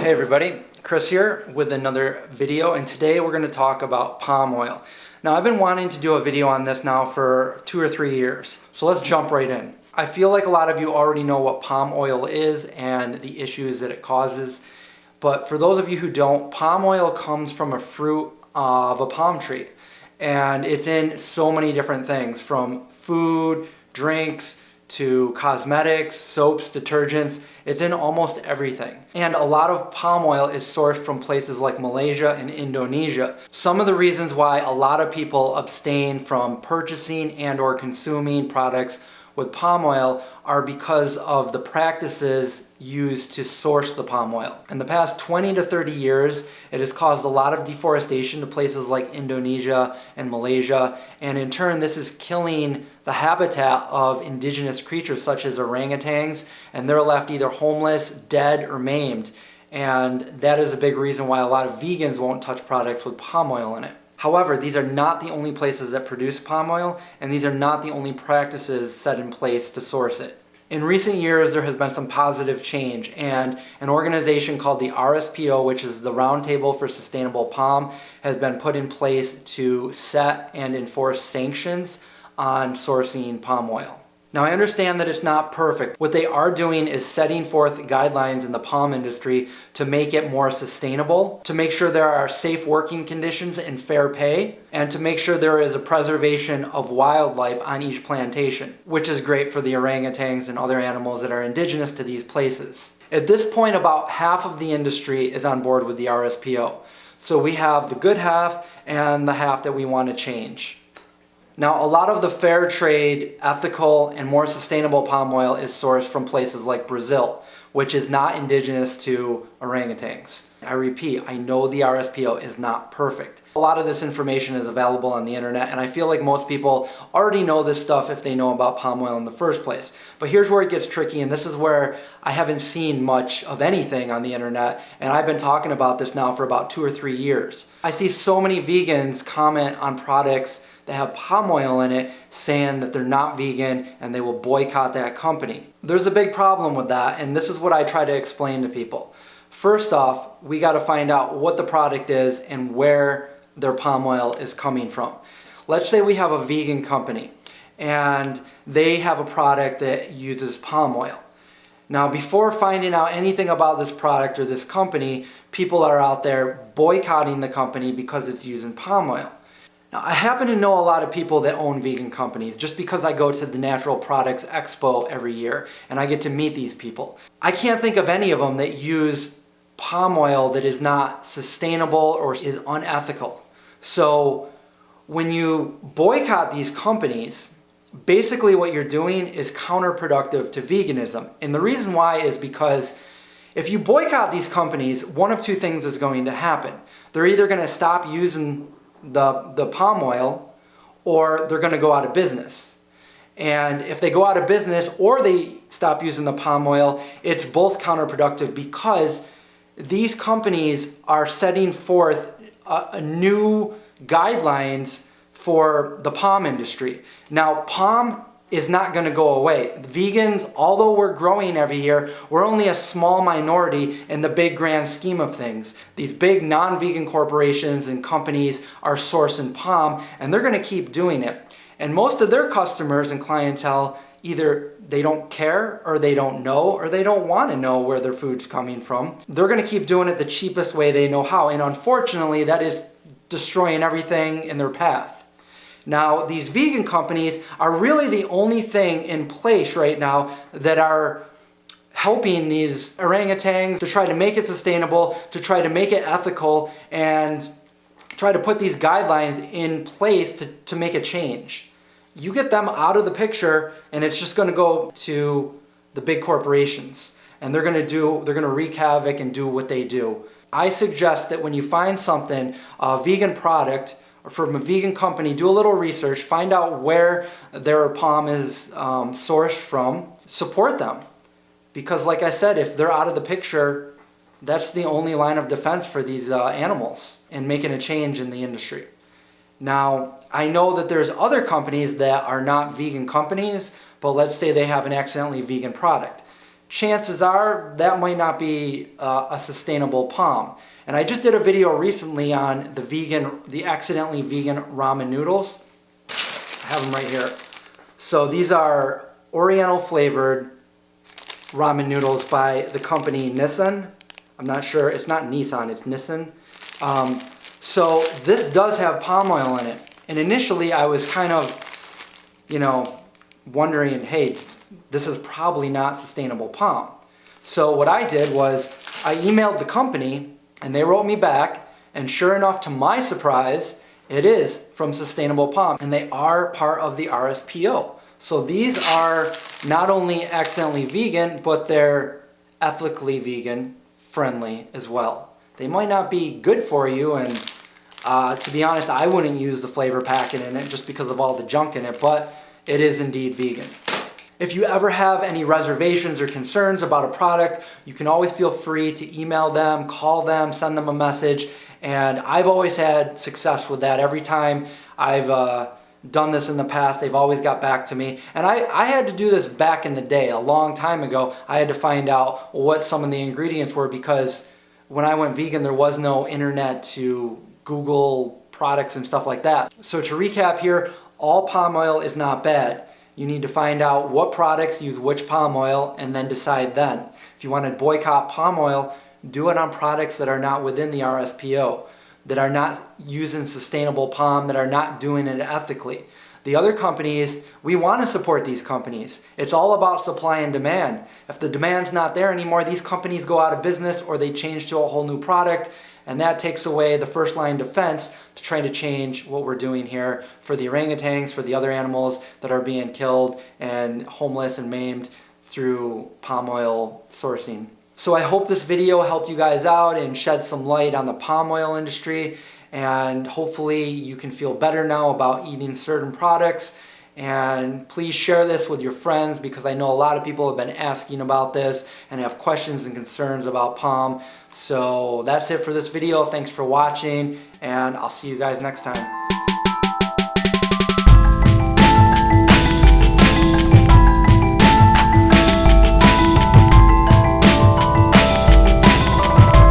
Hey everybody, Chris here with another video, and today we're going to talk about palm oil. Now I've been wanting to do a video on this now for 2 or 3 years, so let's jump right in. I feel like a lot of you already know what palm oil is and the issues that it causes, but for those of you who don't, palm oil comes from a fruit of a palm tree, and it's in so many different things, from food, drinks, to cosmetics, soaps, detergents. It's in almost everything. And a lot of palm oil is sourced from places like Malaysia and Indonesia. Some of the reasons why a lot of people abstain from purchasing and or consuming products with palm oil are because of the practices used to source the palm oil. In the past 20 to 30 years, it has caused a lot of deforestation to places like Indonesia and Malaysia, and in turn this is killing the habitat of indigenous creatures such as orangutans, and they're left either homeless, dead, or maimed. And that is a big reason why a lot of vegans won't touch products with palm oil in it. However, these are not the only places that produce palm oil, and these are not the only practices set in place to source it. In recent years, there has been some positive change, and an organization called the RSPO, which is the Roundtable for Sustainable Palm, has been put in place to set and enforce sanctions on sourcing palm oil. Now, I understand that it's not perfect. What they are doing is setting forth guidelines in the palm industry to make it more sustainable, to make sure there are safe working conditions and fair pay, and to make sure there is a preservation of wildlife on each plantation, which is great for the orangutans and other animals that are indigenous to these places. At this point, about half of the industry is on board with the RSPO. So we have the good half and the half that we want to change. Now, a lot of the fair trade, ethical, and more sustainable palm oil is sourced from places like Brazil, which is not indigenous to orangutans. I repeat, I know the RSPO is not perfect. A lot of this information is available on the internet, and I feel like most people already know this stuff if they know about palm oil in the first place. But here's where it gets tricky, and this is where I haven't seen much of anything on the internet, and I've been talking about this now for about 2 or 3 years. I see so many vegans comment on products that have palm oil in it, saying that they're not vegan and they will boycott that company. There's a big problem with that, and this is what I try to explain to people. First off, we got to find out what the product is and where their palm oil is coming from. Let's say we have a vegan company and they have a product that uses palm oil. Now, before finding out anything about this product or this company, people are out there boycotting the company because it's using palm oil. Now, I happen to know a lot of people that own vegan companies just because I go to the Natural Products Expo every year and I get to meet these people. I can't think of any of them that use palm oil that is not sustainable or is unethical. So when you boycott these companies, basically what you're doing is counterproductive to veganism. And the reason why is because if you boycott these companies, one of two things is going to happen. They're either going to stop using the palm oil, or they're going to go out of business. And if they go out of business or they stop using the palm oil, it's both counterproductive because these companies are setting forth new guidelines for the palm industry. Now, palm is not going to go away. Vegans, although we're growing every year, we're only a small minority in the big grand scheme of things. These big non-vegan corporations and companies are sourcing palm, and they're going to keep doing it. And most of their customers and clientele, either they don't care, or they don't know, or they don't want to know where their food's coming from. They're going to keep doing it the cheapest way they know how, and unfortunately that is destroying everything in their path. Now, these vegan companies are really the only thing in place right now that are helping these orangutans to try to make it sustainable, to try to make it ethical, and try to put these guidelines in place to make a change. You get them out of the picture and it's just going to go to the big corporations, and they're going to wreak havoc and do what they do. I suggest that when you find something, a vegan product, or from a vegan company, do a little research, find out where their palm is sourced from, support them. Because like I said, if they're out of the picture, that's the only line of defense for these animals and making a change in the industry. Now, I know that there's other companies that are not vegan companies, but let's say they have an accidentally vegan product. chances are that might not be a sustainable palm. And I just did a video recently on the accidentally vegan ramen noodles. I have them right here. So these are Oriental flavored ramen noodles by the company Misun. I'm not sure, it's not Nissan, it's Misun. So this does have palm oil in it. And initially I was kind of, wondering, hey, this is probably not sustainable palm. So what I did was I emailed the company and they wrote me back, and sure enough, to my surprise, it is from sustainable palm, and they are part of the RSPO. So these are not only accidentally vegan, but they're ethically vegan friendly as well. They might not be good for you, and to be honest, I wouldn't use the flavor packet in it just because of all the junk in it, but it is indeed vegan. If you ever have any reservations or concerns about a product, you can always feel free to email them, call them, send them a message, and I've always had success with that. Every time I've done this in the past, they've always got back to me. And I had to do this back in the day, a long time ago. I had to find out what some of the ingredients were, because when I went vegan, there was no internet to Google products and stuff like that. So to recap here, all palm oil is not bad. You need to find out what products use which palm oil and then decide then. If you want to boycott palm oil, do it on products that are not within the RSPO, that are not using sustainable palm, that are not doing it ethically. The other companies, we want to support these companies. It's all about supply and demand. If the demand's not there anymore, these companies go out of business or they change to a whole new product, and that takes away the first line defense to trying to change what we're doing here for the orangutans, for the other animals that are being killed and homeless and maimed through palm oil sourcing. So I hope this video helped you guys out and shed some light on the palm oil industry, and hopefully you can feel better now about eating certain products. And please share this with your friends, because I know a lot of people have been asking about this and have questions and concerns about palm. So that's it for this video. Thanks for watching, and I'll see you guys next time.